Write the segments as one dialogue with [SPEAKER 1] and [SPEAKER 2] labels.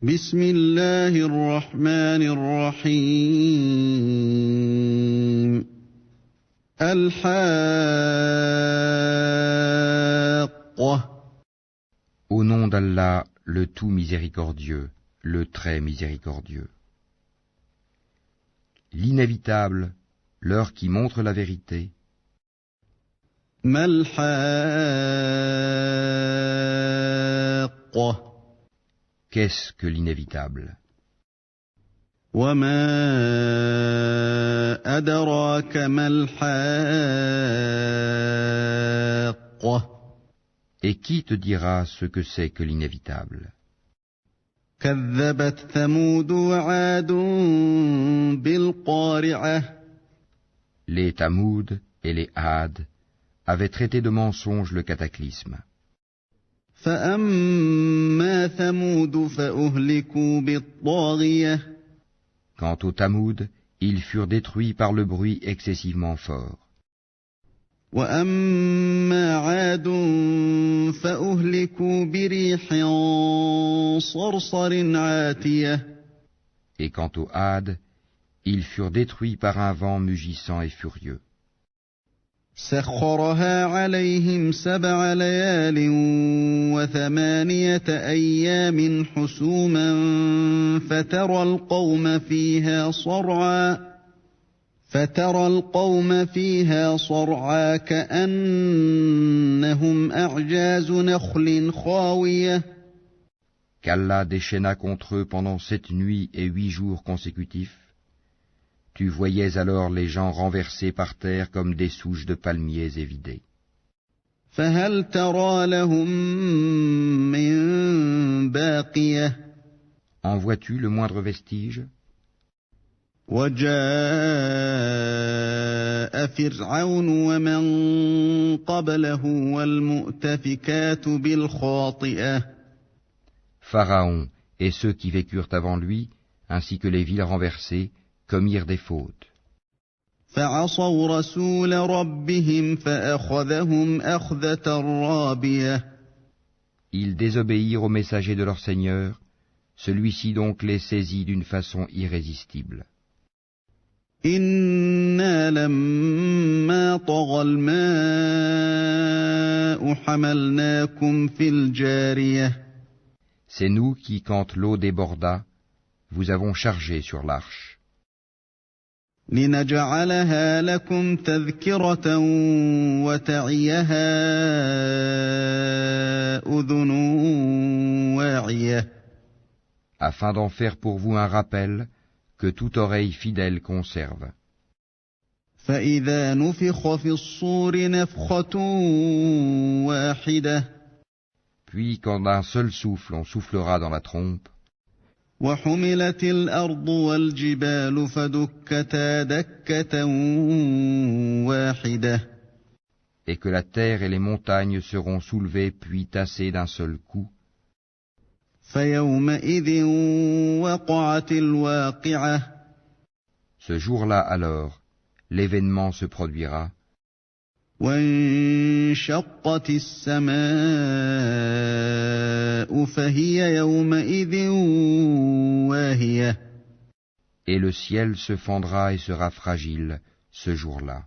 [SPEAKER 1] بسم الله الرحمن الرحيم الحاقة.
[SPEAKER 2] Au nom d'Allah, le tout miséricordieux, le très miséricordieux. L'inévitable, l'heure qui montre la vérité.
[SPEAKER 1] ما الحاقة.
[SPEAKER 2] Qu'est-ce que l'inévitable?
[SPEAKER 1] وما أدراك ما الحاقة.
[SPEAKER 2] Et qui te dira ce que c'est que l'inévitable?
[SPEAKER 1] كذبت ثمود وعاد بالقارعة.
[SPEAKER 2] Les Tamoud et les Had avaient traité de mensonge le cataclysme.
[SPEAKER 1] فأما ثمود فأهلكوا بالطاغية.
[SPEAKER 2] Quant aux Tamoud, ils furent détruits par le bruit excessivement fort.
[SPEAKER 1] وأما عاد فأهلكوا بريح صرصر عاتية.
[SPEAKER 2] Et quant aux Had, ils furent détruits par un vent mugissant et furieux.
[SPEAKER 1] سخرها عليهم 7 ليال و8 أيام حسوما فترى القوم فيها صرعى كأنهم أعجاز نخل خاوية.
[SPEAKER 2] Qu'Allah déchaîna contre eux pendant 7 nuits et 8 jours consécutifs. Tu voyais alors les gens renversés par terre comme des souches de palmiers évidées.
[SPEAKER 1] فهل ترى لهم من باقية.
[SPEAKER 2] En vois-tu le moindre vestige?
[SPEAKER 1] وجاء فرعون ومن قبله والمؤتفكات بالخاطئة.
[SPEAKER 2] Pharaon et ceux qui vécurent avant lui, ainsi que les villes renversées, commirent des fautes.
[SPEAKER 1] فعصوا رسول ربهم فأخذهم أخذة رابية.
[SPEAKER 2] Ils désobéirent au messager de leur Seigneur, celui-ci donc les saisit d'une façon irrésistible.
[SPEAKER 1] إنا لما طغى الماء حملناكم في الجارية.
[SPEAKER 2] C'est nous qui, quand l'eau déborda, vous avons chargé sur l'arche.
[SPEAKER 1] لنجعلها لكم تذكرة وتعيها أذن واعية.
[SPEAKER 2] Afin d'en faire pour vous un rappel que toute oreille fidèle conserve.
[SPEAKER 1] فإذا نفخ في الصور نفخة واحدة.
[SPEAKER 2] Puis quand d'un seul souffle on soufflera dans la trompe,
[SPEAKER 1] وحملت الأرض والجبال فدكتا دكة واحدة.
[SPEAKER 2] et que la terre et les montagnes seront soulevées puis tassées d'un seul coup,
[SPEAKER 1] فيومئذ وقعت الواقعة.
[SPEAKER 2] ce jour-là alors, l'événement se produira,
[SPEAKER 1] وانشقت السماء فهي يومئذ واهية.
[SPEAKER 2] et le ciel se fendra et sera fragile ce jour-là.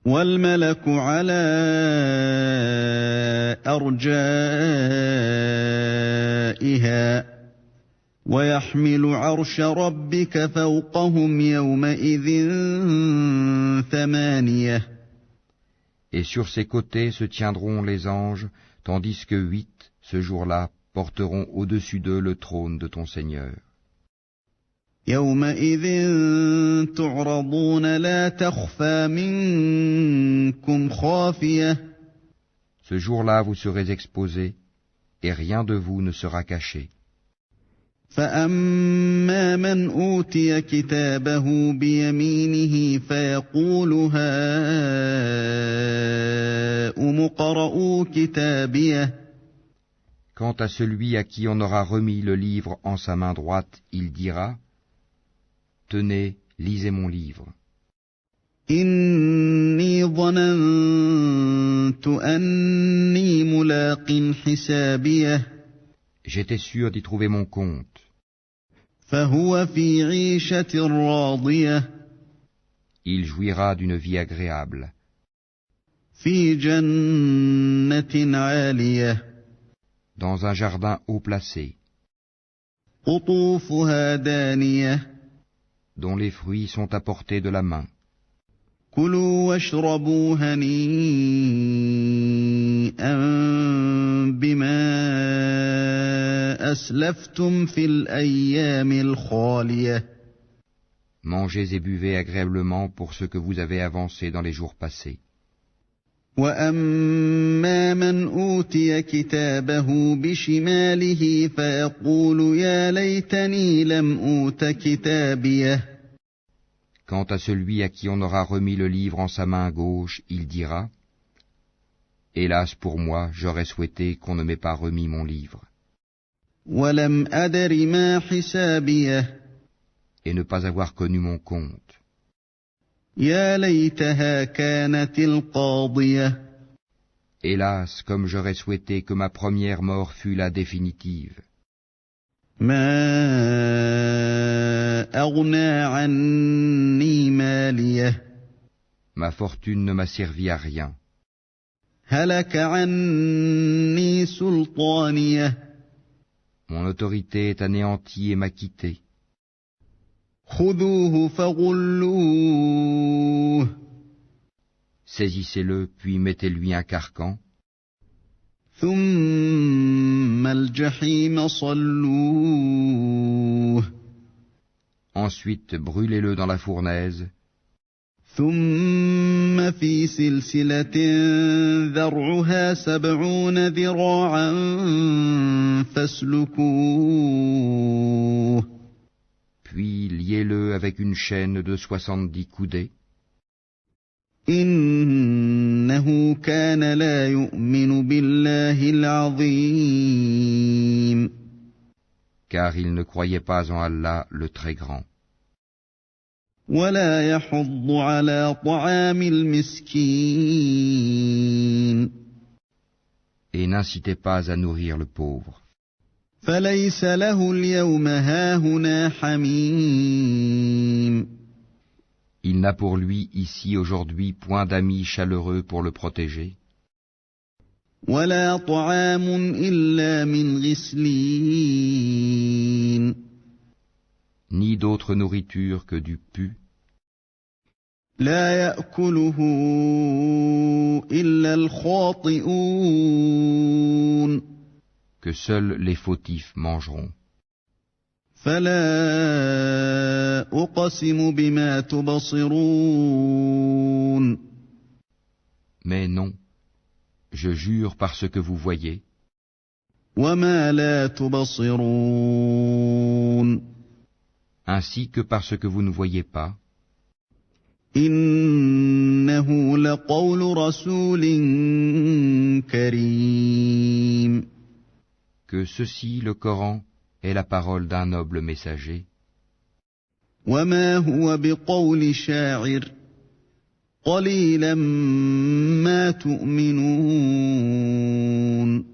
[SPEAKER 1] والملك على أرجائها ويحمل عرش ربك فوقهم يومئذ 8.
[SPEAKER 2] Et sur ses côtés se tiendront les anges, tandis que 8, ce jour-là, porteront au-dessus d'eux le trône de ton Seigneur.
[SPEAKER 1] يومئذ تعرضون لا تخفى منكم خافية.
[SPEAKER 2] Ce jour-là vous serez exposés, et rien de vous ne sera caché.
[SPEAKER 1] فأما من أوتي كتابه بيمينه فيقول هاؤم اقرءوا كتابيه.
[SPEAKER 2] Quant à celui à qui on aura remis le livre en sa main droite, il dira, « Tenez, lisez mon livre.
[SPEAKER 1] إني ظننت أني ملاق حسابيه.
[SPEAKER 2] J'étais sûr d'y trouver mon compte.
[SPEAKER 1] فهو في عيشة راضية
[SPEAKER 2] Il jouira d'une vie agréable,
[SPEAKER 1] في جنة عالية
[SPEAKER 2] dans un jardin haut placé,
[SPEAKER 1] قطوفها دانية
[SPEAKER 2] dont les fruits sont à portée de la main.
[SPEAKER 1] كلوا واشربوا هنيئا بما أسلفتم في الأيام الخالية
[SPEAKER 2] Mangez et buvez agréablement pour ce que vous avez avancé dans les jours passés.
[SPEAKER 1] وأما من أوتي كتابه بشماله فيقول يا ليتني لم أوت كتابيه
[SPEAKER 2] Quant à celui à qui on aura remis le livre en sa main gauche, il dira « Hélas pour moi, j'aurais souhaité qu'on ne m'ait pas remis mon livre. »
[SPEAKER 1] ولم أدر ما حسابيه
[SPEAKER 2] Et ne pas avoir connu mon compte.
[SPEAKER 1] يا ليتها كانت القاضية
[SPEAKER 2] Hélas, comme j'aurais souhaité que ma première mort fût la définitive.
[SPEAKER 1] ما أغنى عني ماليه
[SPEAKER 2] Ma fortune ne m'a servi à rien.
[SPEAKER 1] هلك عني سلطانيه
[SPEAKER 2] Mon autorité est anéantie et m'a quitté.
[SPEAKER 1] خذوه فغلوه
[SPEAKER 2] Saisissez-le, puis mettez-lui un carcan.
[SPEAKER 1] ثم الجحيم صلوه
[SPEAKER 2] Ensuite, brûlez-le dans la fournaise.
[SPEAKER 1] ثم في سلسلة ذرعها 70 ذراعا فاسلكوه
[SPEAKER 2] Puis liez-le avec une chaîne de 70 coudées.
[SPEAKER 1] إنه كان لا يؤمن بالله العظيم
[SPEAKER 2] Car il ne croyait pas en Allah le Très Grand.
[SPEAKER 1] ولا يحض على طعام المسكين
[SPEAKER 2] Et n'incitez pas à nourrir le pauvre.
[SPEAKER 1] فليس له اليوم هاهنا حميم
[SPEAKER 2] Il n'a pour lui ici aujourd'hui point d'amis chaleureux pour le protéger,
[SPEAKER 1] ولا طعام إلا من غسلين
[SPEAKER 2] ni d'autre nourriture que du pu,
[SPEAKER 1] لا يأكله إلا الخاطئون
[SPEAKER 2] que seuls les fautifs mangeront.
[SPEAKER 1] فلا أقسم بما تبصرون
[SPEAKER 2] Mais non, je jure par ce que vous voyez,
[SPEAKER 1] وما لا تبصرون
[SPEAKER 2] ainsi que par ce que vous ne voyez pas,
[SPEAKER 1] إنه لقول رسول كريم
[SPEAKER 2] que ceci, le Coran, est la parole d'un noble messager,
[SPEAKER 1] وما هو بقول شاعر قليلا ما تؤمنون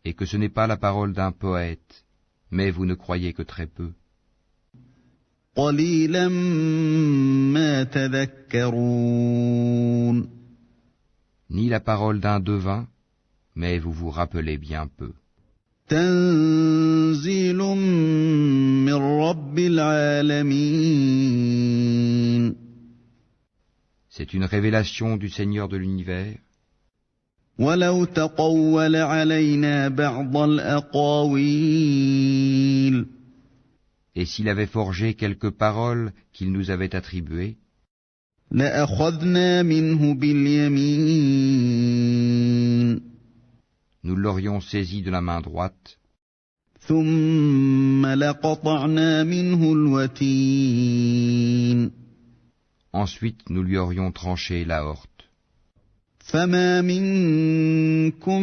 [SPEAKER 2] et que ce n'est pas la parole d'un poète, mais vous ne croyez que très peu,
[SPEAKER 1] قليلا ما تذكرون
[SPEAKER 2] ni la parole d'un devin, mais vous vous rappelez bien peu.
[SPEAKER 1] تنزيل من رب العالمين
[SPEAKER 2] C'est une révélation du Seigneur de l'univers,
[SPEAKER 1] ولو تقول علينا بعض الأقاويل
[SPEAKER 2] et s'il avait forgé quelques paroles qu'il nous avait attribuées,
[SPEAKER 1] لأخذنا منه باليمين
[SPEAKER 2] nous l'aurions saisi de la main droite,
[SPEAKER 1] ثم لقطعنا منه الوتين
[SPEAKER 2] ensuite nous lui aurions tranché l'aorte.
[SPEAKER 1] فما منكم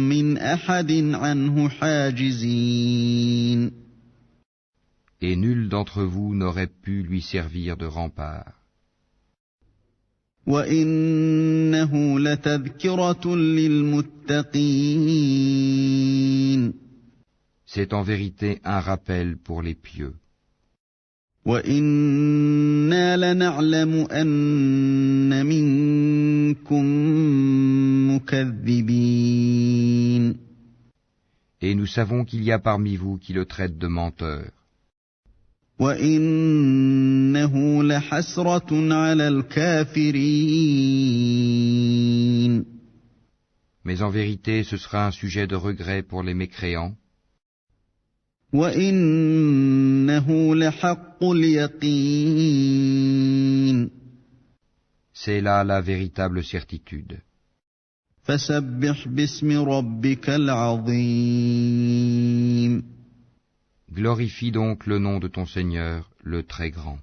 [SPEAKER 1] من أحد عنه حاجزين
[SPEAKER 2] Et nul d'entre vous n'aurait pu lui servir de rempart.
[SPEAKER 1] وإنه لتذكرة للمتقين
[SPEAKER 2] C'est en vérité un rappel pour les pieux.
[SPEAKER 1] وَإِنَّا لَنَعْلَمُ أَنَّ مِنكُم مُّكَذِّبِينَ.
[SPEAKER 2] Et nous savons qu'il y a parmi vous qui le traitent de menteur.
[SPEAKER 1] وَإِنَّهُ لَحَسْرَةٌ عَلَى الْكَافِرِينَ.
[SPEAKER 2] Mais en vérité, ce sera un sujet de regret pour les mécréants.
[SPEAKER 1] وَإِنَّهُ لَحَقُّ الْيَقِينِ.
[SPEAKER 2] C'est là la véritable certitude.
[SPEAKER 1] فَسَبِّحْ بِاسْمِ رَبِّكَ الْعَظِيمِ.
[SPEAKER 2] Glorifie donc le nom de ton Seigneur, le Très Grand.